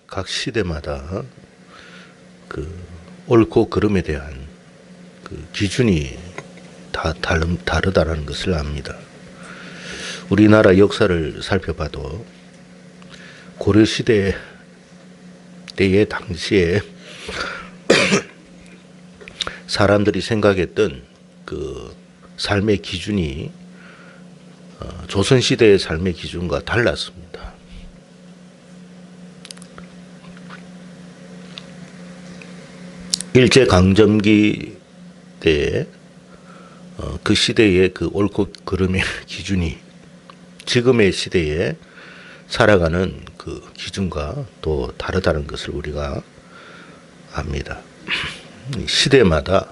각 시대마다 그 옳고 그름에 대한 그 기준이 다 다르다는 것을 압니다. 우리나라 역사를 살펴봐도 고려시대 때의 당시에 사람들이 생각했던 그 삶의 기준이 조선시대의 삶의 기준과 달랐습니다. 일제강점기 때에 그 시대의 그 옳고 그름의 기준이 지금의 시대에 살아가는 그 기준과 또 다르다는 것을 우리가 압니다. 시대마다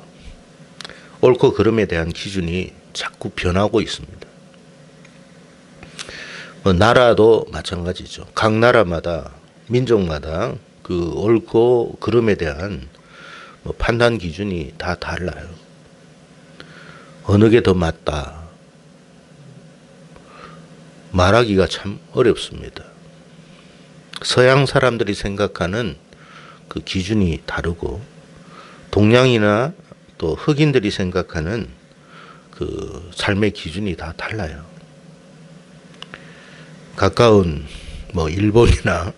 옳고 그름에 대한 기준이 자꾸 변하고 있습니다. 나라도 마찬가지죠. 각 나라마다 민족마다 그 옳고 그름에 대한 판단 기준이 다 달라요. 어느 게 더 맞다 말하기가 참 어렵습니다. 서양 사람들이 생각하는 그 기준이 다르고 동양이나 또 흑인들이 생각하는 그 삶의 기준이 다 달라요. 가까운 일본이나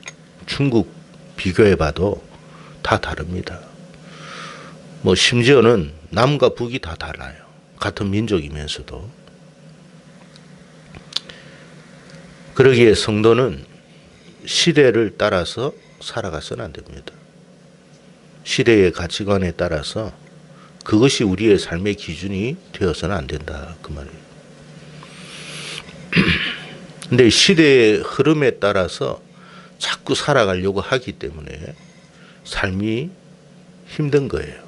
중국 비교해봐도 다 다릅니다. 심지어는 남과 북이 다 달라요. 같은 민족이면서도. 그러기에 성도는 시대를 따라서 살아가서는 안 됩니다. 시대의 가치관에 따라서 그것이 우리의 삶의 기준이 되어서는 안 된다. 그 말이에요. 근데 시대의 흐름에 따라서 자꾸 살아가려고 하기 때문에 삶이 힘든 거예요.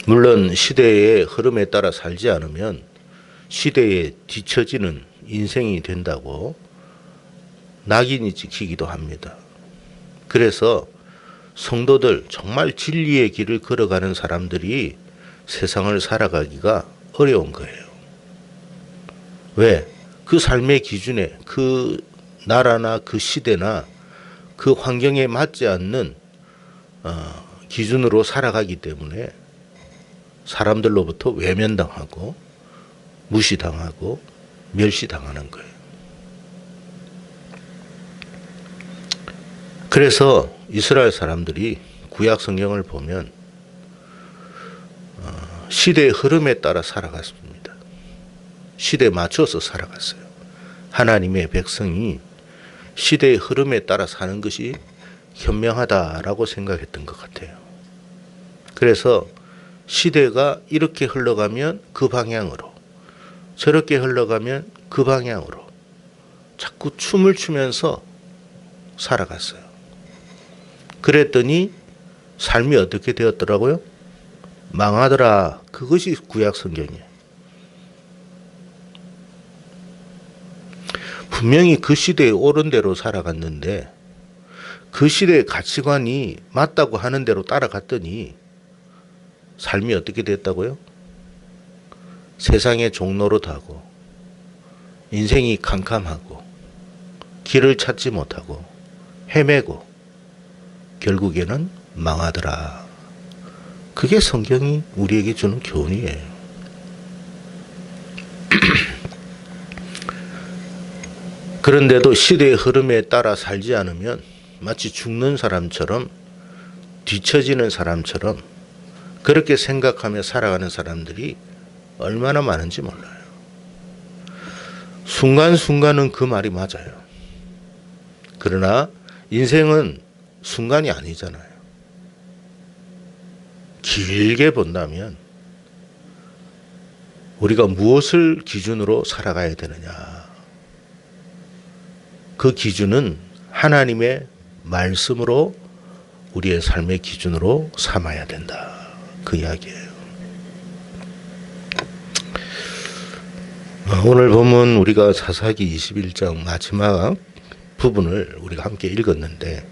물론 시대의 흐름에 따라 살지 않으면 시대에 뒤처지는 인생이 된다고 낙인이 찍히기도 합니다. 그래서 성도들, 정말 진리의 길을 걸어가는 사람들이 세상을 살아가기가 어려운 거예요. 왜? 그 삶의 기준에 그 나라나 그 시대나 그 환경에 맞지 않는 기준으로 살아가기 때문에 사람들로부터 외면당하고 무시당하고 멸시당하는 거예요. 그래서 이스라엘 사람들이 구약 성경을 보면 시대의 흐름에 따라 살아갔습니다. 시대에 맞춰서 살아갔어요. 하나님의 백성이 시대의 흐름에 따라 사는 것이 현명하다라고 생각했던 것 같아요. 그래서 시대가 이렇게 흘러가면 그 방향으로, 저렇게 흘러가면 그 방향으로 자꾸 춤을 추면서 살아갔어요. 그랬더니 삶이 어떻게 되었더라고요? 망하더라. 그것이 구약 성경이에요. 분명히 그 시대에 옳은 대로 살아갔는데 그 시대의 가치관이 맞다고 하는 대로 따라갔더니 삶이 어떻게 됐다고요? 세상의 종노릇하고 인생이 캄캄하고 길을 찾지 못하고 헤매고 결국에는 망하더라. 그게 성경이 우리에게 주는 교훈이에요. 그런데도 시대의 흐름에 따라 살지 않으면 마치 죽는 사람처럼 뒤처지는 사람처럼 그렇게 생각하며 살아가는 사람들이 얼마나 많은지 몰라요. 순간순간은 그 말이 맞아요. 그러나 인생은 순간이 아니잖아요. 길게 본다면 우리가 무엇을 기준으로 살아가야 되느냐. 그 기준은 하나님의 말씀으로 우리의 삶의 기준으로 삼아야 된다. 그 이야기예요. 오늘 보면 우리가 사사기 21장 마지막 부분을 우리가 함께 읽었는데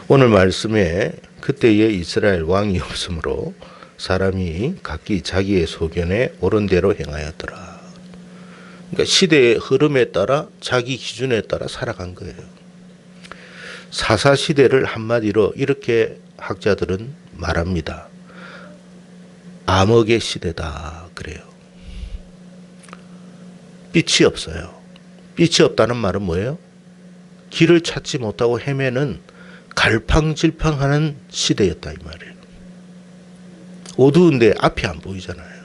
오늘 말씀에 그때의 이스라엘 왕이 없으므로 사람이 각기 자기의 소견에 옳은 대로 행하였더라. 그러니까 시대의 흐름에 따라 자기 기준에 따라 살아간 거예요. 사사시대를 한마디로 이렇게 학자들은 말합니다. 암흑의 시대다 그래요. 빛이 없어요. 빛이 없다는 말은 뭐예요? 길을 찾지 못하고 헤매는 갈팡질팡하는 시대였다 이 말이에요. 어두운데 앞이 안 보이잖아요.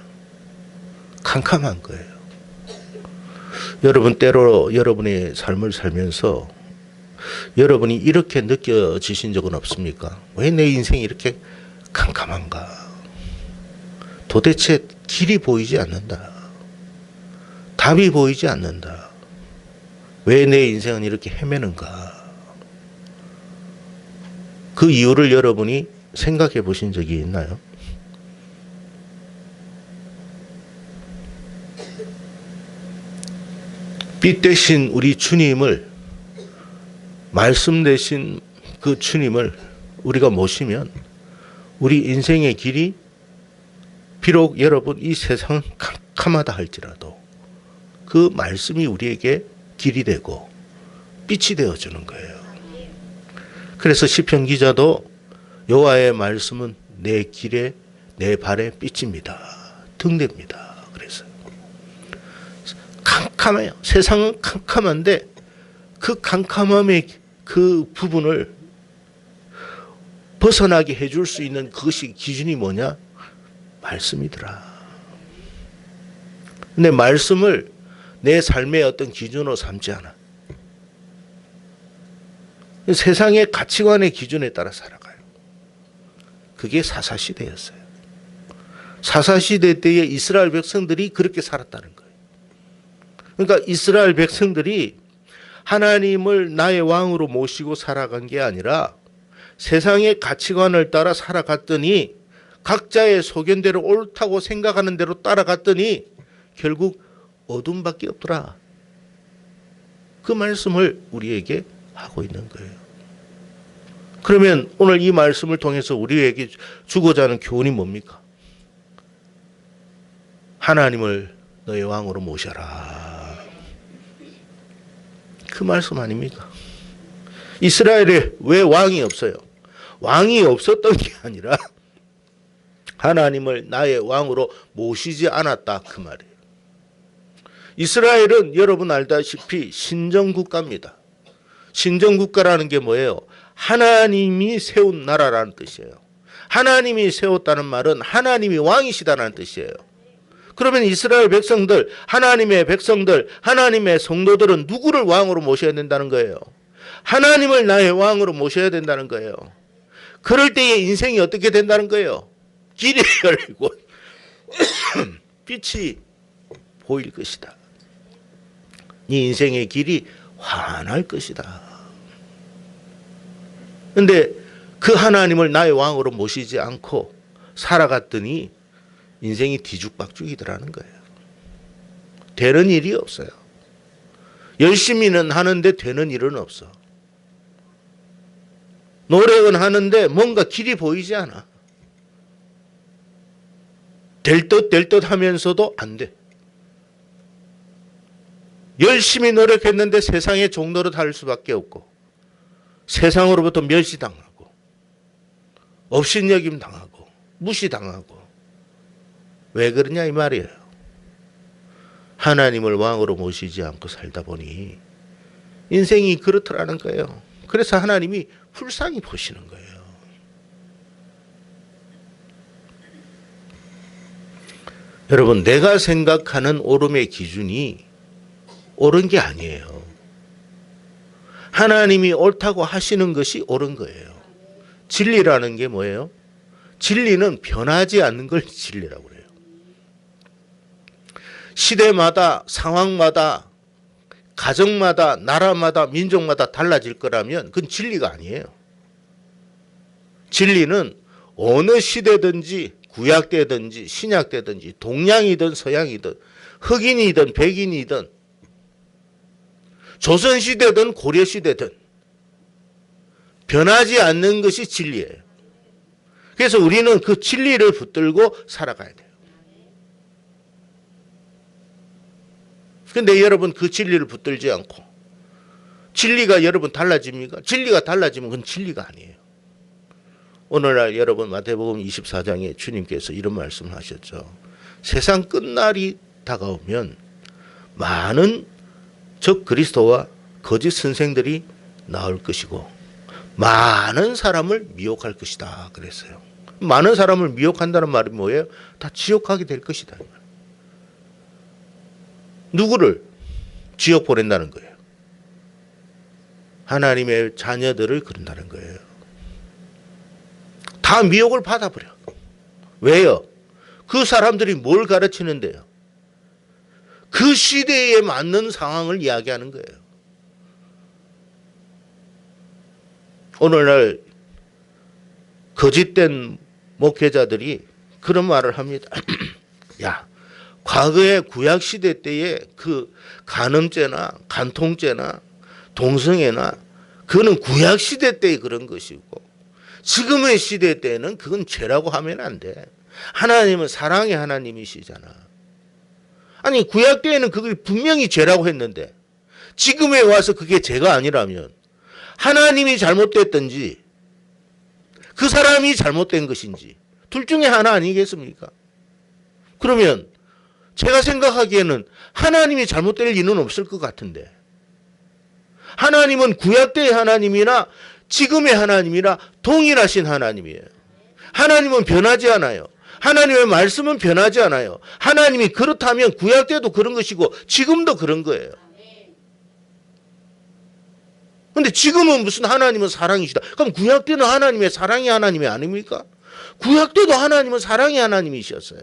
캄캄한 거예요. 여러분 때로 여러분의 삶을 살면서 여러분이 이렇게 느껴지신 적은 없습니까? 왜 내 인생이 이렇게 캄캄한가? 도대체 길이 보이지 않는다. 답이 보이지 않는다. 왜 내 인생은 이렇게 헤매는가? 그 이유를 여러분이 생각해 보신 적이 있나요? 빛 대신 우리 주님을, 말씀 대신 그 주님을 우리가 모시면 우리 인생의 길이 비록 여러분 이 세상은 캄캄하다 할지라도 그 말씀이 우리에게 길이 되고 빛이 되어주는 거예요. 그래서 시편 기자도 여호와의 말씀은 내 길에 내 발의 빛입니다. 등대입니다. 그래서 캄캄해요. 세상은 캄캄한데 그 캄캄함의 그 부분을 벗어나게 해줄 수 있는 그것이 기준이 뭐냐? 말씀이더라. 근데 말씀을 내 삶의 어떤 기준으로 삼지 않아. 세상의 가치관의 기준에 따라 살아가요. 그게 사사시대였어요. 사사시대 때에 이스라엘 백성들이 그렇게 살았다는 거예요. 그러니까 이스라엘 백성들이 하나님을 나의 왕으로 모시고 살아간 게 아니라 세상의 가치관을 따라 살아갔더니 각자의 소견대로 옳다고 생각하는 대로 따라갔더니 결국 어둠밖에 없더라. 그 말씀을 우리에게 하고 있는 거예요. 그러면 오늘 이 말씀을 통해서 우리에게 주고자 하는 교훈이 뭡니까? 하나님을 너의 왕으로 모셔라. 그 말씀 아닙니까? 이스라엘에 왜 왕이 없어요? 왕이 없었던 게 아니라 하나님을 나의 왕으로 모시지 않았다 그 말이에요. 이스라엘은 여러분 알다시피 신정국가입니다. 신정국가라는 게 뭐예요? 하나님이 세운 나라라는 뜻이에요. 하나님이 세웠다는 말은 하나님이 왕이시다는 뜻이에요. 그러면 이스라엘 백성들, 하나님의 백성들, 하나님의 성도들은 누구를 왕으로 모셔야 된다는 거예요? 하나님을 나의 왕으로 모셔야 된다는 거예요. 그럴 때의 인생이 어떻게 된다는 거예요? 길이 열리고 빛이 보일 것이다. 네 인생의 길이 환할 것이다. 그런데 그 하나님을 나의 왕으로 모시지 않고 살아갔더니 인생이 뒤죽박죽이더라는 거예요. 되는 일이 없어요. 열심히는 하는데 되는 일은 없어. 노력은 하는데 뭔가 길이 보이지 않아. 될 듯 하면서도 안 돼. 열심히 노력했는데 세상의 종노릇 할 수밖에 없고 세상으로부터 멸시당하고 업신여김 당하고 무시당하고 왜 그러냐 이 말이에요. 하나님을 왕으로 모시지 않고 살다 보니 인생이 그렇더라는 거예요. 그래서 하나님이 불쌍히 보시는 거예요. 여러분, 내가 생각하는 옳음의 기준이 옳은 게 아니에요. 하나님이 옳다고 하시는 것이 옳은 거예요. 진리라는 게 뭐예요? 진리는 변하지 않는 걸 진리라고 그래요. 시대마다, 상황마다, 가정마다, 나라마다, 민족마다 달라질 거라면 그건 진리가 아니에요. 진리는 어느 시대든지 구약되든지 신약되든지 동양이든 서양이든 흑인이든 백인이든 조선시대든 고려시대든 변하지 않는 것이 진리예요. 그래서 우리는 그 진리를 붙들고 살아가야 돼요. 그런데 여러분 그 진리를 붙들지 않고 진리가 여러분 달라집니까? 진리가 달라지면 그건 진리가 아니에요. 오늘날 여러분 마태복음 24장에 주님께서 이런 말씀을 하셨죠. 세상 끝날이 다가오면 많은 적 그리스도와 거짓 선생들이 나올 것이고 많은 사람을 미혹할 것이다 그랬어요. 많은 사람을 미혹한다는 말이 뭐예요? 다 지옥 가게 될 것이다. 누구를 지옥 보낸다는 거예요? 하나님의 자녀들을 그런다는 거예요. 다 미혹을 받아버려. 왜요? 그 사람들이 뭘 가르치는데요? 그 시대에 맞는 상황을 이야기하는 거예요. 오늘날 거짓된 목회자들이 그런 말을 합니다. 야, 과거의 구약시대 때에 그 간음죄나 간통죄나 동성애나 그거는 구약시대 때의 그런 것이고 지금의 시대 때는 그건 죄라고 하면 안 돼. 하나님은 사랑의 하나님이시잖아. 아니 구약 때에는 그게 분명히 죄라고 했는데 지금에 와서 그게 죄가 아니라면 하나님이 잘못됐든지 그 사람이 잘못된 것인지 둘 중에 하나 아니겠습니까? 그러면 제가 생각하기에는 하나님이 잘못될 리는 없을 것 같은데 하나님은 구약 때의 하나님이나 지금의 하나님이나 동일하신 하나님이에요. 하나님은 변하지 않아요. 하나님의 말씀은 변하지 않아요. 하나님이 그렇다면 구약 때도 그런 것이고 지금도 그런 거예요. 그런데 지금은 무슨 하나님은 사랑이시다. 그럼 구약 때는 하나님의 사랑이 하나님이 아닙니까? 구약 때도 하나님은 사랑의 하나님이셨어요.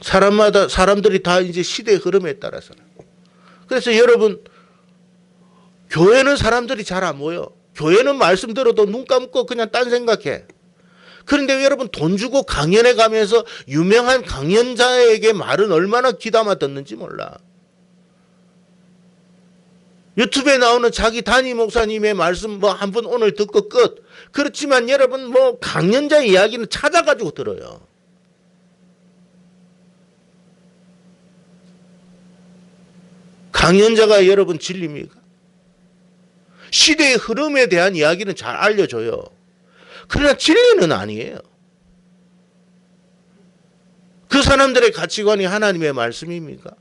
사람들이 다 이제 시대의 흐름에 따라서. 그래서 여러분, 교회는 사람들이 잘 안 모여. 교회는 말씀 들어도 눈 감고 그냥 딴 생각해. 그런데 여러분 돈 주고 강연에 가면서 유명한 강연자에게 말은 얼마나 귀담아 듣는지 몰라. 유튜브에 나오는 자기 담임 목사님의 말씀 뭐 한 번 오늘 듣고 끝. 그렇지만 여러분 뭐 강연자 이야기는 찾아가지고 들어요. 강연자가 여러분 진리입니까? 시대의 흐름에 대한 이야기는 잘 알려줘요. 그러나 진리는 아니에요. 그 사람들의 가치관이 하나님의 말씀입니까?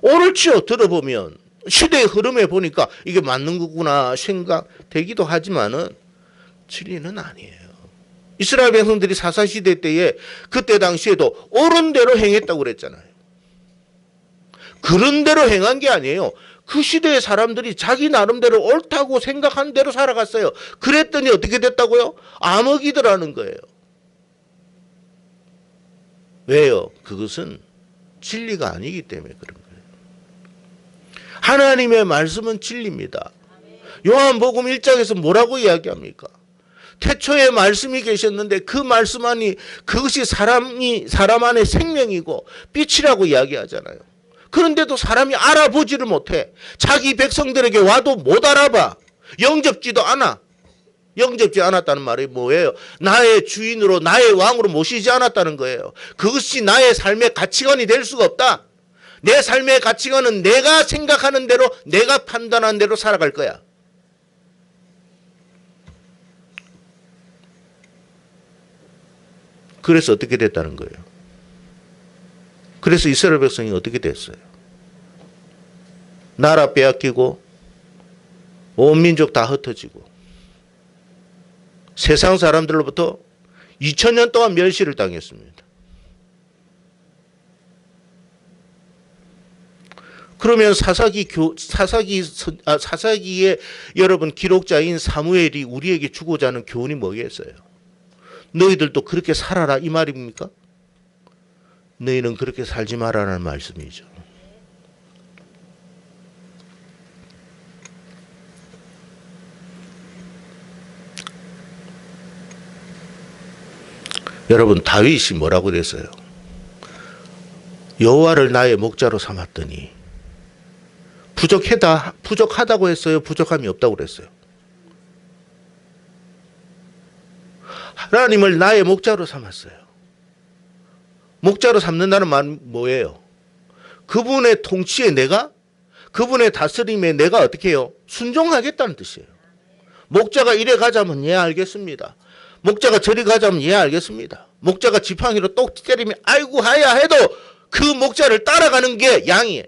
옳지요. 들어보면 시대의 흐름에 보니까 이게 맞는 거구나 생각되기도 하지만은 진리는 아니에요. 이스라엘 백성들이 사사시대 때에 그때 당시에도 옳은 대로 행했다고 그랬잖아요. 그런 대로 행한 게 아니에요. 그 시대의 사람들이 자기 나름대로 옳다고 생각한 대로 살아갔어요. 그랬더니 어떻게 됐다고요? 암흑이더라는 거예요. 왜요? 그것은 진리가 아니기 때문에 그런 거예요. 하나님의 말씀은 진리입니다. 요한복음 1장에서 뭐라고 이야기합니까? 태초에 말씀이 계셨는데 그 말씀 안이 그것이 사람 안의 생명이고 빛이라고 이야기하잖아요. 그런데도 사람이 알아보지를 못해. 자기 백성들에게 와도 못 알아봐. 영접지도 않아. 영접지 않았다는 말이 뭐예요? 나의 주인으로 나의 왕으로 모시지 않았다는 거예요. 그것이 나의 삶의 가치관이 될 수가 없다. 내 삶의 가치관은 내가 생각하는 대로 내가 판단한 대로 살아갈 거야. 그래서 어떻게 됐다는 거예요? 그래서 이스라엘 백성이 어떻게 됐어요? 나라 빼앗기고 온 민족 다 흩어지고 세상 사람들로부터 2000년 동안 멸시를 당했습니다. 그러면 사사기의 여러분 기록자인 사무엘이 우리에게 주고자 하는 교훈이 뭐겠어요? 너희들도 그렇게 살아라 이 말입니까? 너희는 그렇게 살지 말라는 말씀이죠. 여러분 다윗이 뭐라고 그랬어요? 여호와를 나의 목자로 삼았더니 부족하다고 했어요? 부족함이 없다고 그랬어요? 하나님을 나의 목자로 삼았어요. 목자로 삼는다는 말은 뭐예요? 그분의 통치에 내가, 그분의 다스림에 내가 어떻게 해요? 순종하겠다는 뜻이에요. 목자가 이래 가자면 예 알겠습니다. 목자가 저리 가자면 예 알겠습니다. 목자가 지팡이로 똑 때리면 아이고 하야 해도 그 목자를 따라가는 게 양이에요.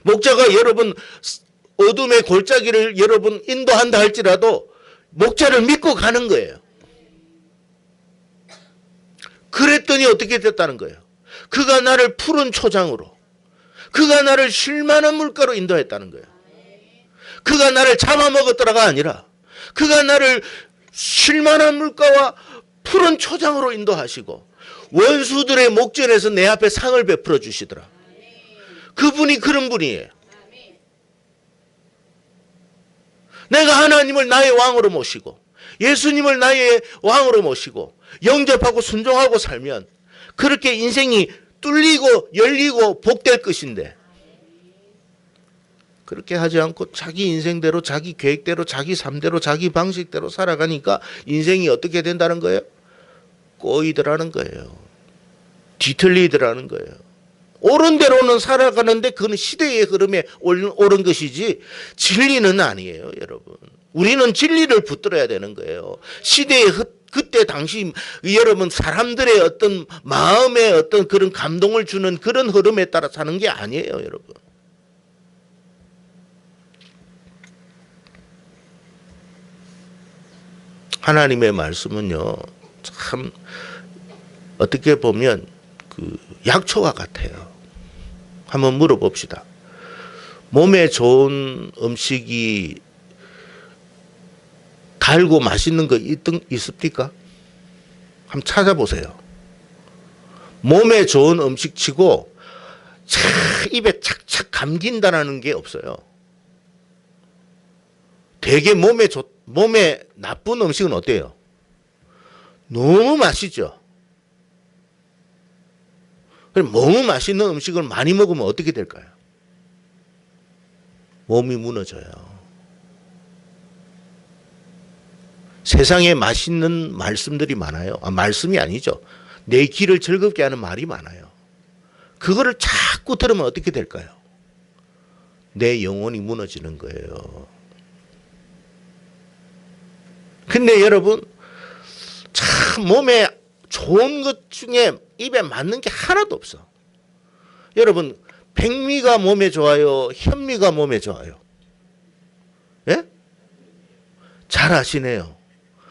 목자가 여러분 어둠의 골짜기를 여러분 인도한다 할지라도 목자를 믿고 가는 거예요. 그랬더니 어떻게 됐다는 거예요? 그가 나를 푸른 초장으로, 그가 나를 쉴만한 물가로 인도했다는 거예요. 그가 나를 잡아먹었더라가 아니라 그가 나를 쉴만한 물가와 푸른 초장으로 인도하시고 원수들의 목전에서 내 앞에 상을 베풀어 주시더라. 그분이 그런 분이에요. 내가 하나님을 나의 왕으로 모시고 예수님을 나의 왕으로 모시고 영접하고 순종하고 살면 그렇게 인생이 뚫리고 열리고 복될 것인데, 그렇게 하지 않고 자기 인생대로 자기 계획대로 자기 삶대로 자기 방식대로 살아가니까 인생이 어떻게 된다는 거예요? 꼬이더라는 거예요. 뒤틀리더라는 거예요. 옳은 대로는 살아가는데 그건 시대의 흐름에 옳은 것이지 진리는 아니에요, 여러분. 우리는 진리를 붙들어야 되는 거예요. 시대의 그때 당시 여러분 사람들의 어떤 마음에 어떤 그런 감동을 주는 그런 흐름에 따라 사는 게 아니에요, 여러분. 하나님의 말씀은요, 참 어떻게 보면 그 약초와 같아요. 한번 물어봅시다. 몸에 좋은 음식이 달고 맛있는 거 있습니까? 한번 찾아보세요. 몸에 좋은 음식치고 입에 착착 감긴다는 게 없어요. 되게 몸에 나쁜 음식은 어때요? 너무 맛있죠. 그럼 너무 맛있는 음식을 많이 먹으면 어떻게 될까요? 몸이 무너져요. 세상에 맛있는 말씀들이 많아요. 말씀이 아니죠. 내 귀를 즐겁게 하는 말이 많아요. 그거를 자꾸 들으면 어떻게 될까요? 내 영혼이 무너지는 거예요. 근데 여러분, 참 몸에 좋은 것 중에 입에 맞는 게 하나도 없어. 여러분, 백미가 몸에 좋아요? 현미가 몸에 좋아요? 예? 잘 아시네요.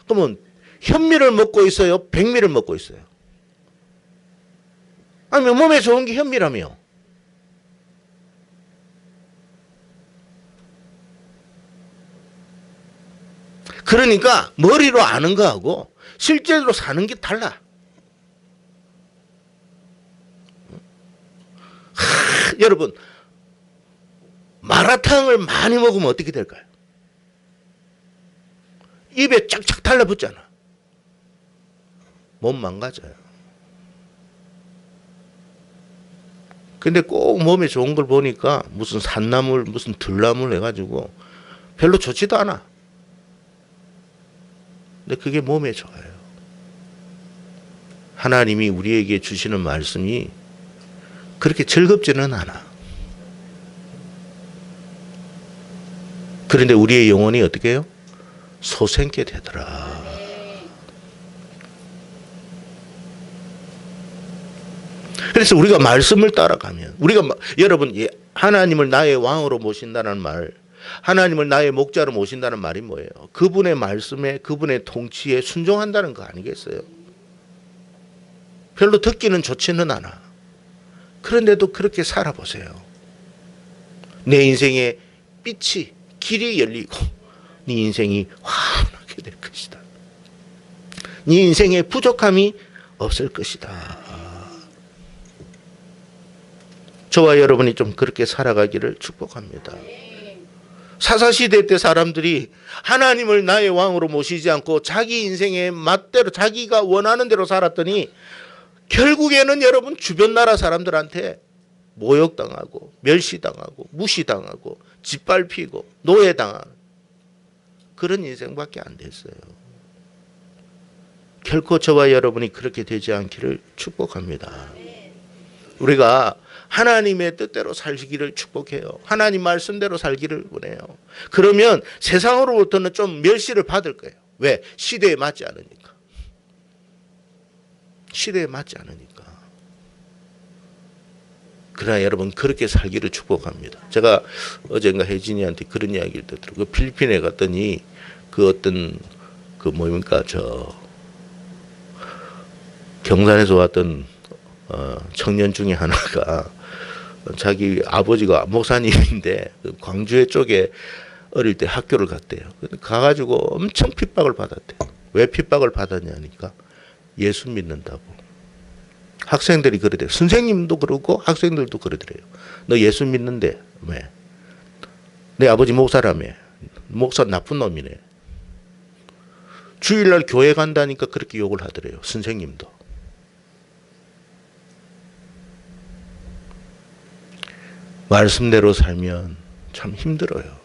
그러면 현미를 먹고 있어요? 백미를 먹고 있어요? 아니면 몸에 좋은 게 현미라며? 그러니까 머리로 아는 거하고 실제로 사는 게 달라. 여러분, 마라탕을 많이 먹으면 어떻게 될까요? 입에 쫙쫙 달라붙잖아. 몸 망가져요. 근데 꼭 몸에 좋은 걸 보니까 무슨 산나물 무슨 들나물 해가지고 별로 좋지도 않아. 근데 그게 몸에 좋아요. 하나님이 우리에게 주시는 말씀이 그렇게 즐겁지는 않아. 그런데 우리의 영혼이 어떻게 해요? 소생케 되더라. 그래서 우리가 말씀을 따라가면, 우리가 여러분 하나님을 나의 왕으로 모신다는 말, 하나님을 나의 목자로 모신다는 말이 뭐예요? 그분의 말씀에, 그분의 통치에 순종한다는 거 아니겠어요? 별로 듣기는 좋지는 않아. 그런데도 그렇게 살아보세요. 내 인생의 빛이, 길이 열리고 네 인생이 환하게 될 것이다. 네 인생에 부족함이 없을 것이다. 저와 여러분이 좀 그렇게 살아가기를 축복합니다. 사사시대 때 사람들이 하나님을 나의 왕으로 모시지 않고 자기 인생의 맛대로 자기가 원하는 대로 살았더니 결국에는 여러분 주변 나라 사람들한테 모욕당하고 멸시당하고 무시당하고 짓밟히고 노예당하는 그런 인생밖에 안 됐어요. 결코 저와 여러분이 그렇게 되지 않기를 축복합니다. 우리가 하나님의 뜻대로 살기를 축복해요. 하나님 말씀대로 살기를 원해요. 그러면 세상으로부터는 좀 멸시를 받을 거예요. 왜? 시대에 맞지 않으니까. 시대에 맞지 않으니까. 그러나 여러분 그렇게 살기를 축복합니다. 제가 어젠가 혜진이한테 그런 이야기를 듣더라고요. 그 필리핀에 갔더니 그 어떤 그 뭡니까 저 경산에서 왔던 청년 중에 하나가 자기 아버지가 목사님인데 광주에 쪽에 어릴 때 학교를 갔대요. 가가지고 엄청 핍박을 받았대요. 왜 핍박을 받았냐니까 예수 믿는다고. 학생들이 그러대요. 선생님도 그러고 학생들도 그러더래요. 너 예수 믿는데 왜? 내 아버지 목사라며. 목사 나쁜 놈이네. 주일날 교회 간다니까 그렇게 욕을 하더래요. 선생님도. 말씀대로 살면 참 힘들어요.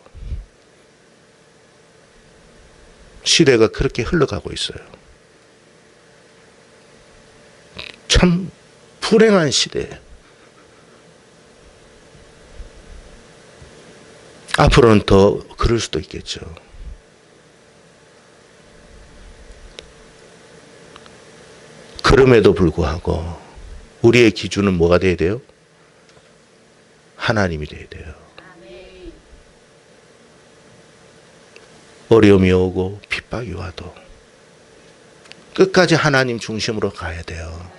시대가 그렇게 흘러가고 있어요. 참 불행한 시대. 앞으로는 더 그럴 수도 있겠죠. 그럼에도 불구하고 우리의 기준은 뭐가 돼야 돼요? 하나님이 돼야 돼요. 어려움이 오고 핍박이 와도 끝까지 하나님 중심으로 가야 돼요.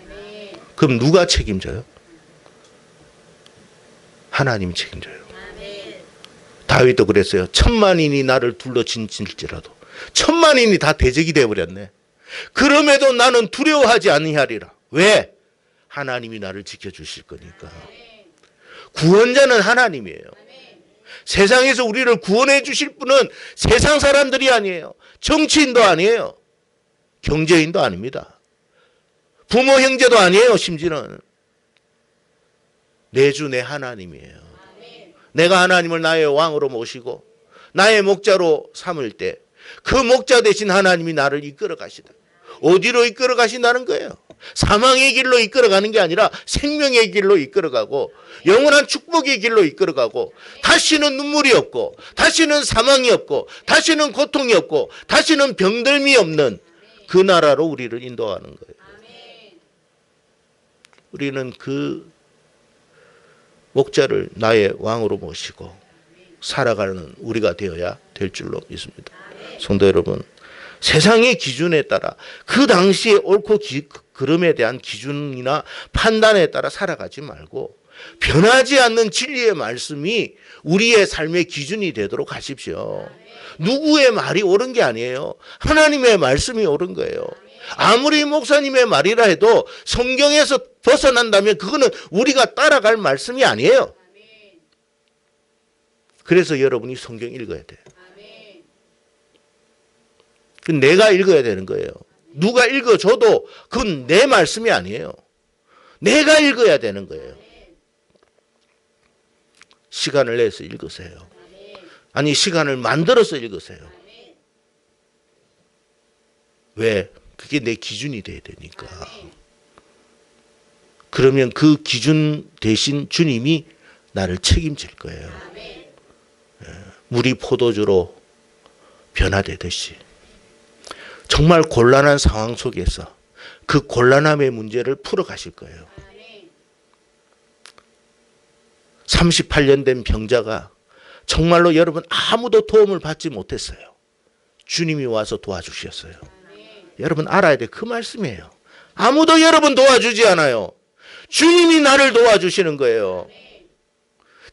그럼 누가 책임져요? 하나님이 책임져요. 다윗도 그랬어요. 천만인이 나를 둘러친질지라도 천만인이 다 대적이 되어버렸네. 그럼에도 나는 두려워하지 아니하리라. 왜? 하나님이 나를 지켜주실 거니까. 구원자는 하나님이에요. 세상에서 우리를 구원해 주실 분은 세상 사람들이 아니에요. 정치인도 아니에요. 경제인도 아닙니다. 부모 형제도 아니에요. 심지어는 내 주 내 하나님이에요. 내가 하나님을 나의 왕으로 모시고 나의 목자로 삼을 때 그 목자 대신 하나님이 나를 이끌어 가시다. 어디로 이끌어 가신다는 거예요? 사망의 길로 이끌어가는 게 아니라 생명의 길로 이끌어가고 영원한 축복의 길로 이끌어가고 다시는 눈물이 없고 다시는 사망이 없고 다시는 고통이 없고 다시는 병들미 없는 그 나라로 우리를 인도하는 거예요. 우리는 그 목자를 나의 왕으로 모시고 살아가는 우리가 되어야 될 줄로 믿습니다. 성도 여러분, 세상의 기준에 따라 그 당시에 옳고 그름에 대한 기준이나 판단에 따라 살아가지 말고 변하지 않는 진리의 말씀이 우리의 삶의 기준이 되도록 하십시오. 누구의 말이 옳은 게 아니에요. 하나님의 말씀이 옳은 거예요. 아무리 목사님의 말이라 해도 성경에서 벗어난다면 그거는 우리가 따라갈 말씀이 아니에요. 그래서 여러분이 성경 읽어야 돼요. 내가 읽어야 되는 거예요. 누가 읽어줘도 그건 내 말씀이 아니에요. 내가 읽어야 되는 거예요. 시간을 내서 읽으세요. 아니 시간을 만들어서 읽으세요. 왜? 그게 내 기준이 돼야 되니까. 그러면 그 기준 대신 주님이 나를 책임질 거예요. 물이 포도주로 변화되듯이 정말 곤란한 상황 속에서 그 곤란함의 문제를 풀어가실 거예요. 38년 된 병자가 정말로 여러분 아무도 도움을 받지 못했어요. 주님이 와서 도와주셨어요. 여러분 알아야 돼. 그 말씀이에요. 아무도 여러분 도와주지 않아요. 주님이 나를 도와주시는 거예요.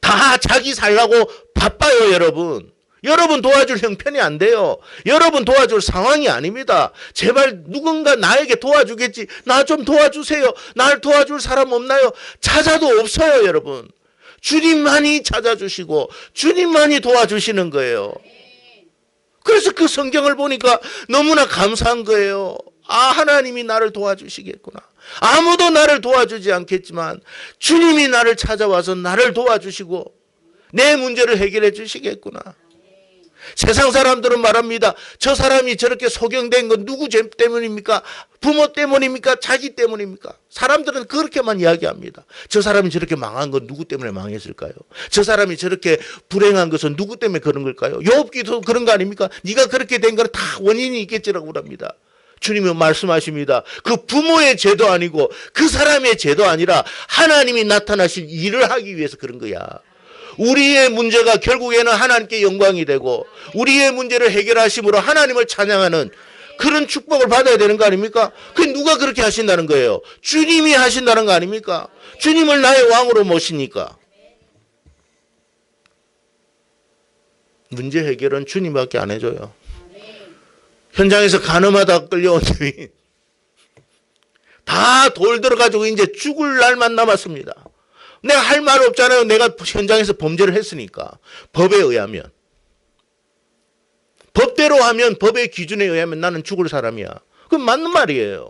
다 자기 살라고 바빠요, 여러분. 여러분 도와줄 형편이 안 돼요. 여러분 도와줄 상황이 아닙니다. 제발 누군가 나에게 도와주겠지. 나 좀 도와주세요. 날 도와줄 사람 없나요? 찾아도 없어요, 여러분. 주님만이 찾아주시고 주님만이 도와주시는 거예요. 그래서 그 성경을 보니까 너무나 감사한 거예요. 아, 하나님이 나를 도와주시겠구나. 아무도 나를 도와주지 않겠지만 주님이 나를 찾아와서 나를 도와주시고 내 문제를 해결해 주시겠구나. 세상 사람들은 말합니다. 저 사람이 저렇게 소경된 건 누구 죄 때문입니까? 부모 때문입니까? 자기 때문입니까? 사람들은 그렇게만 이야기합니다. 저 사람이 저렇게 망한 건 누구 때문에 망했을까요? 저 사람이 저렇게 불행한 것은 누구 때문에 그런 걸까요? 욥기도 그런 거 아닙니까? 네가 그렇게 된 건 다 원인이 있겠지라고 합니다. 주님은 말씀하십니다. 그 부모의 죄도 아니고 그 사람의 죄도 아니라 하나님이 나타나실 일을 하기 위해서 그런 거야. 우리의 문제가 결국에는 하나님께 영광이 되고 우리의 문제를 해결하심으로 하나님을 찬양하는 그런 축복을 받아야 되는 거 아닙니까? 그게 누가 그렇게 하신다는 거예요? 주님이 하신다는 거 아닙니까? 주님을 나의 왕으로 모시니까. 문제 해결은 주님밖에 안 해줘요. 현장에서 가늠하다 끌려온 놈이 다 돌 들어가지고 이제 죽을 날만 남았습니다. 내가 할 말 없잖아요. 내가 현장에서 범죄를 했으니까. 법에 의하면. 법대로 하면 법의 기준에 의하면 나는 죽을 사람이야. 그건 맞는 말이에요.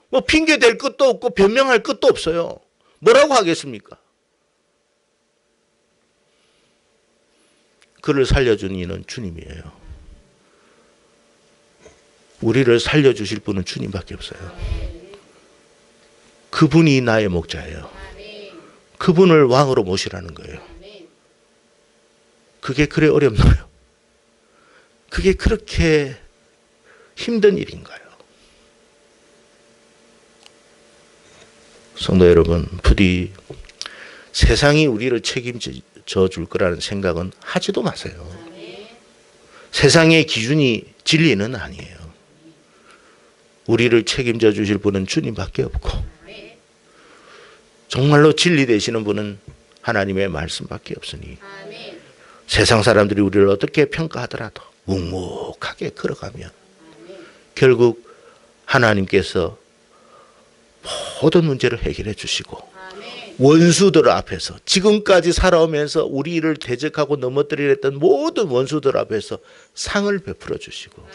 뭐 핑계 댈 것도 없고 변명할 것도 없어요. 뭐라고 하겠습니까? 그를 살려준 이는 주님이에요. 우리를 살려주실 분은 주님밖에 없어요. 그분이 나의 목자예요. 그분을 왕으로 모시라는 거예요. 그게 그래 어렵나요? 그게 그렇게 힘든 일인가요? 성도 여러분, 부디 세상이 우리를 책임져 줄 거라는 생각은 하지도 마세요. 세상의 기준이 진리는 아니에요. 우리를 책임져 주실 분은 주님밖에 없고 정말로 진리 되시는 분은 하나님의 말씀밖에 없으니 세상 사람들이 우리를 어떻게 평가하더라도 묵묵하게 걸어가면 결국 하나님께서 모든 문제를 해결해 주시고 원수들 앞에서 지금까지 살아오면서 우리를 대적하고 넘어뜨리려 했던 모든 원수들 앞에서 상을 베풀어 주시고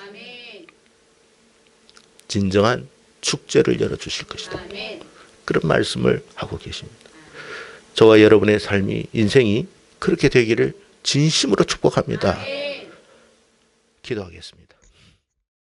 진정한 축제를 열어주실 것이다. 그런 말씀을 하고 계십니다. 저와 여러분의 삶이 인생이 그렇게 되기를 진심으로 축복합니다. 기도하겠습니다.